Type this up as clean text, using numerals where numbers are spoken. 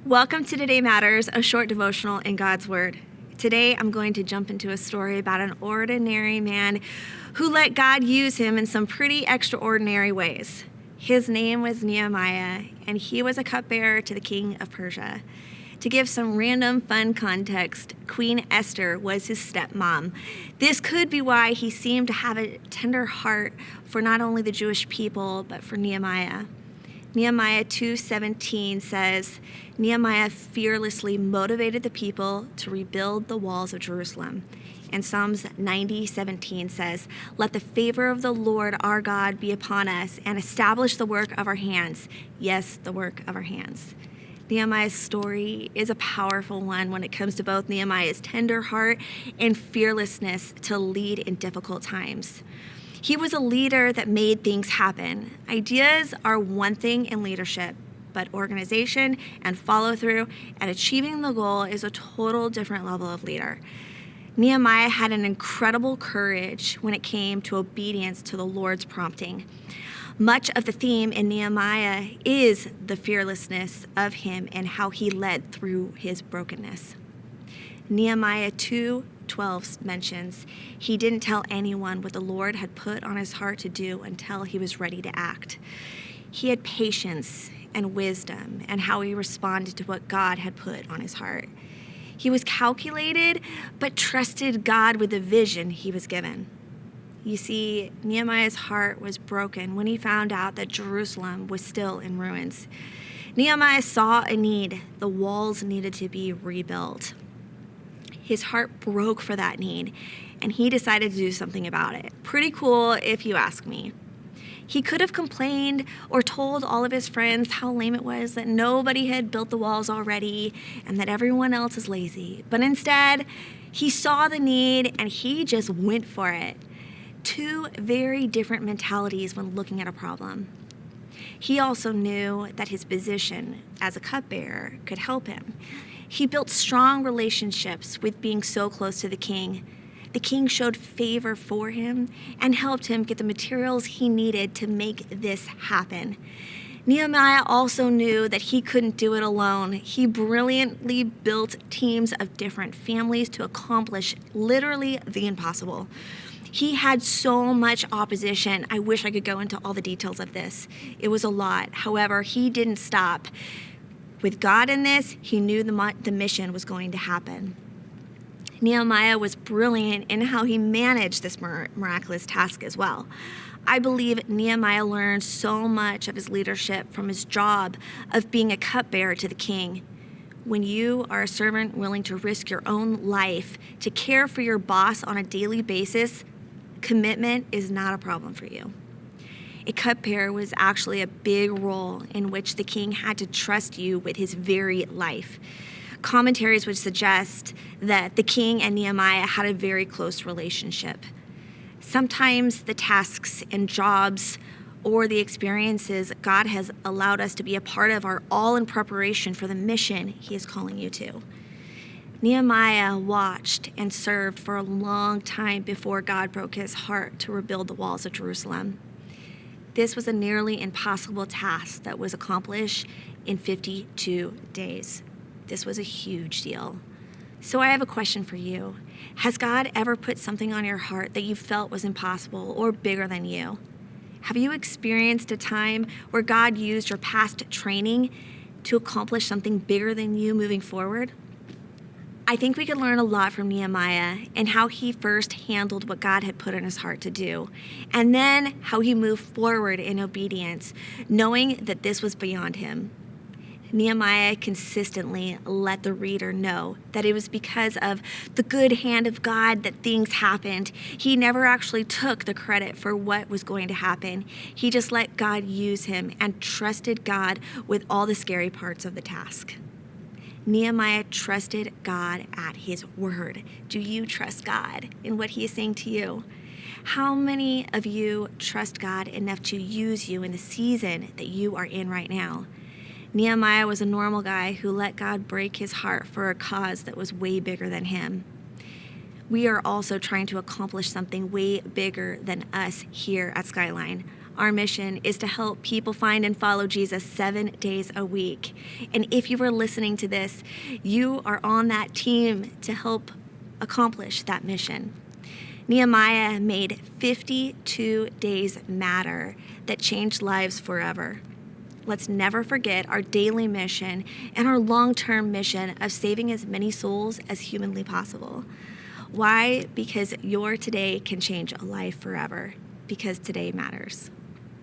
Welcome to Today Matters, a short devotional in God's Word. Today, I'm going to jump into a story about an ordinary man who let God use him in some pretty extraordinary ways. His name was Nehemiah, and he was a cupbearer to the king of Persia. To give some random fun context, Queen Esther was his stepmom. This could be why he seemed to have a tender heart for not only the Jewish people, but for Nehemiah. Nehemiah 2:17 says, Nehemiah fearlessly motivated the people to rebuild the walls of Jerusalem. And Psalms 90:17 says, let the favor of the Lord our God be upon us and establish the work of our hands. Yes, the work of our hands. Nehemiah's story is a powerful one when it comes to both Nehemiah's tender heart and fearlessness to lead in difficult times. He was a leader that made things happen. Ideas are one thing in leadership, but organization and follow through and achieving the goal is a total different level of leader. Nehemiah had an incredible courage when it came to obedience to the Lord's prompting. Much of the theme in Nehemiah is the fearlessness of him and how he led through his brokenness. Nehemiah 2:12 mentions, he didn't tell anyone what the Lord had put on his heart to do until he was ready to act. He had patience and wisdom and how he responded to what God had put on his heart. He was calculated, but trusted God with the vision he was given. You see, Nehemiah's heart was broken when he found out that Jerusalem was still in ruins. Nehemiah saw a need. The walls needed to be rebuilt. His heart broke for that need, and he decided to do something about it. Pretty cool, if you ask me. He could have complained or told all of his friends how lame it was that nobody had built the walls already and that everyone else is lazy. But instead, he saw the need and he just went for it. Two very different mentalities when looking at a problem. He also knew that his position as a cupbearer could help him. He built strong relationships with being so close to the king. The king showed favor for him and helped him get the materials he needed to make this happen. Nehemiah also knew that he couldn't do it alone. He brilliantly built teams of different families to accomplish literally the impossible. He had so much opposition. I wish I could go into all the details of this. It was a lot. However, he didn't stop. With God in this, he knew the mission was going to happen. Nehemiah was brilliant in how he managed this miraculous task as well. I believe Nehemiah learned so much of his leadership from his job of being a cupbearer to the king. When you are a servant willing to risk your own life to care for your boss on a daily basis, commitment is not a problem for you. A cupbearer was actually a big role in which the king had to trust you with his very life. Commentaries would suggest that the king and Nehemiah had a very close relationship. Sometimes the tasks and jobs or the experiences God has allowed us to be a part of are all in preparation for the mission he is calling you to. Nehemiah watched and served for a long time before God broke his heart to rebuild the walls of Jerusalem. This was a nearly impossible task that was accomplished in 52 days. This was a huge deal. So I have a question for you. Has God ever put something on your heart that you felt was impossible or bigger than you? Have you experienced a time where God used your past training to accomplish something bigger than you moving forward? I think we could learn a lot from Nehemiah and how he first handled what God had put in his heart to do, and then how he moved forward in obedience, knowing that this was beyond him. Nehemiah consistently let the reader know that it was because of the good hand of God that things happened. He never actually took the credit for what was going to happen. He just let God use him and trusted God with all the scary parts of the task. Nehemiah trusted God at his word. Do you trust God in what he is saying to you? How many of you trust God enough to use you in the season that you are in right now? Nehemiah was a normal guy who let God break his heart for a cause that was way bigger than him. We are also trying to accomplish something way bigger than us here at Skyline. Our mission is to help people find and follow Jesus 7 days a week. And if you are listening to this, you are on that team to help accomplish that mission. Nehemiah made 52 days matter that changed lives forever. Let's never forget our daily mission and our long-term mission of saving as many souls as humanly possible. Why? Because your today can change a life forever. Because today matters.